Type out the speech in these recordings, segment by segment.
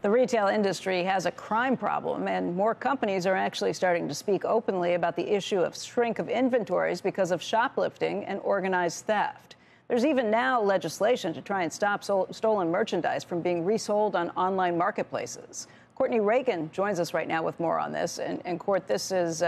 The retail industry has a crime problem, and more companies are actually starting to speak openly about the issue of shrink of inventories because of shoplifting and organized theft. There's even now legislation to try and stop stolen merchandise from being resold on online marketplaces. Courtney Reagan joins us right now with more on this. And Court, this is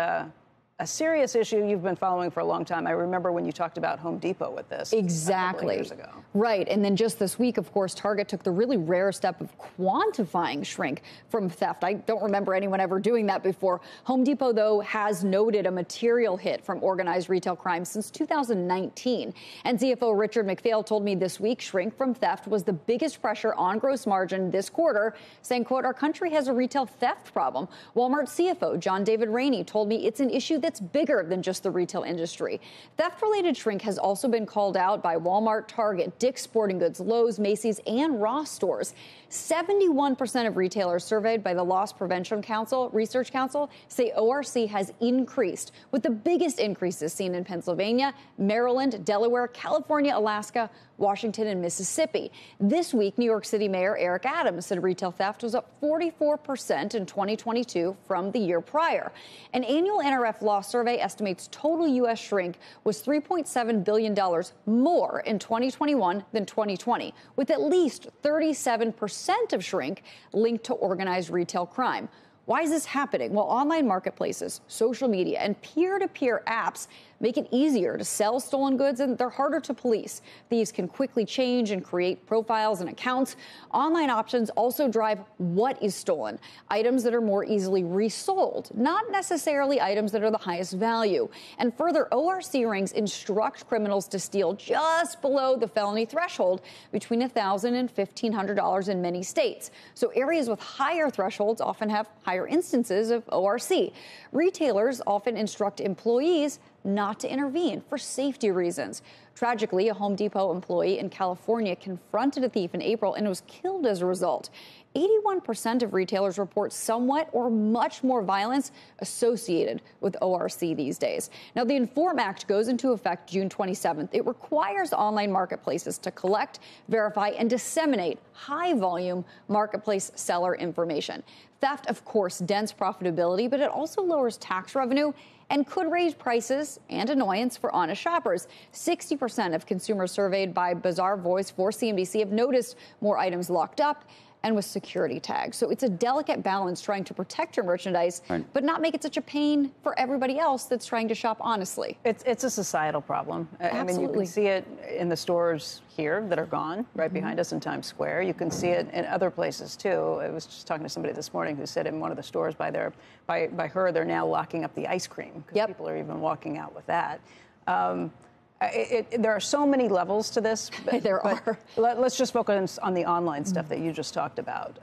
a serious issue you've been following for a long time. I remember when you talked about Home Depot with this. Exactly. A couple of years ago. Right. And then just this week, of course, Target took the really rare step of quantifying shrink from theft. I don't remember anyone ever doing that before. Home Depot, though, has noted a material hit from organized retail crime since 2019. And CFO Richard McPhail told me this week shrink from theft was the biggest pressure on gross margin this quarter, saying, quote, our country has a retail theft problem. Walmart CFO John David Rainey told me it's an issue that's bigger than just the retail industry. Theft-related shrink has also been called out by Walmart, Target, Dick's Sporting Goods, Lowe's, Macy's, and Ross stores. 71% of retailers surveyed by the Loss Prevention Council, Research Council, say ORC has increased, with the biggest increases seen in Pennsylvania, Maryland, Delaware, California, Alaska, Washington, and Mississippi. This week, New York City Mayor Eric Adams said retail theft was up 44% in 2022 from the year prior. An annual NRF loss survey estimates total U.S. shrink was $3.7 billion more in 2021 than 2020, with at least 37% of shrink linked to organized retail crime. Why is this happening? Well, online marketplaces, social media, and peer-to-peer apps make it easier to sell stolen goods, and they're harder to police. Thieves can quickly change and create profiles and accounts. Online options also drive what is stolen, items that are more easily resold, not necessarily items that are the highest value. And further, ORC ranks instruct criminals to steal just below the felony threshold, between $1,000 and $1,500 in many states. So areas with higher thresholds often have higher instances of ORC. Retailers often instruct employees not to intervene for safety reasons. Tragically, a Home Depot employee in California confronted a thief in April and was killed as a result. 81% of retailers report somewhat or much more violence associated with ORC these days. Now, the INFORM Act goes into effect June 27th. It requires online marketplaces to collect, verify, and disseminate high-volume marketplace seller information. Theft, of course, dents profitability, but it also lowers tax revenue and could raise prices and annoyance for honest shoppers. 60% of consumers surveyed by Bazaar Voice for CNBC have noticed more items locked up and with security tags. So it's a delicate balance trying to protect your merchandise, but not make it such a pain for everybody else that's trying to shop honestly. It's a societal problem. Absolutely. I mean, you can see it in the stores here that are gone, right behind us in Times Square. You can see it in other places, too. I was just talking to somebody this morning who said in one of the stores by her, they're now locking up the ice cream because people are even walking out with that. There are so many levels to this. But let's just focus on the online stuff that you just talked about.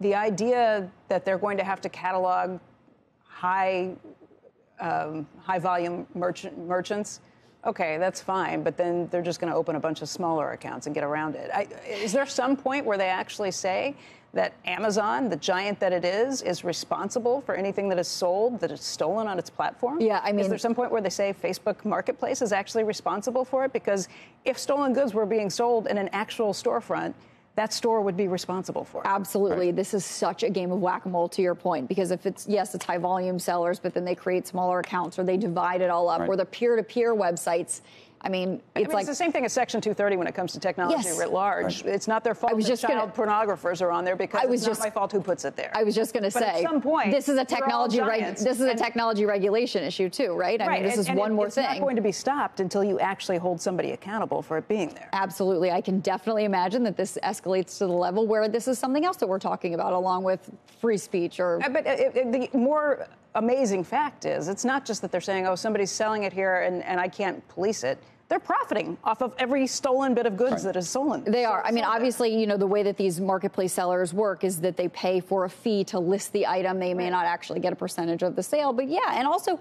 The idea that they're going to have to catalog high volume merchants. OK, that's fine. But then they're just going to open a bunch of smaller accounts and get around it. Is there some point where they actually say that Amazon, the giant that it is responsible for anything that is sold, that is stolen on its platform? Yeah, I mean, is there some point where they say Facebook Marketplace is actually responsible for it? Because if stolen goods were being sold in an actual storefront, that store would be responsible for it. Absolutely. Right. This is such a game of whack-a-mole, to your point, because if it's high volume sellers, but then they create smaller accounts or they divide it all up, or the peer-to-peer websites. I mean, it's the same thing as Section 230 when it comes to technology writ large. Right. It's not their fault that child pornographers are on there because it's not my fault who puts it there. I was just going to say, at some point, this is a technology technology regulation issue too, right? I mean, this is one more thing. It's not going to be stopped until you actually hold somebody accountable for it being there. Absolutely. I can definitely imagine that this escalates to the level where this is something else that we're talking about, along with free speech or. But the more amazing fact is, it's not just that they're saying, oh, somebody's selling it here and I can't police it. They're profiting off of every stolen bit of goods that is stolen. They are. I mean, obviously, the way that these marketplace sellers work is that they pay for a fee to list the item. They may not actually get a percentage of the sale. But yeah, and also,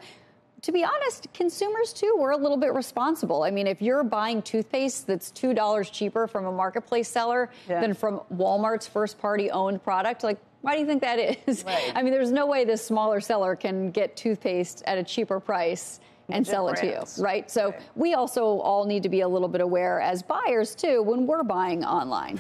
to be honest, consumers, too, were a little bit responsible. I mean, if you're buying toothpaste that's $2 cheaper from a marketplace seller than from Walmart's first-party owned product, like, why do you think that is? Right. I mean, there's no way this smaller seller can get toothpaste at a cheaper price and sell it to you, right? So we also all need to be a little bit aware as buyers, too, when we're buying online.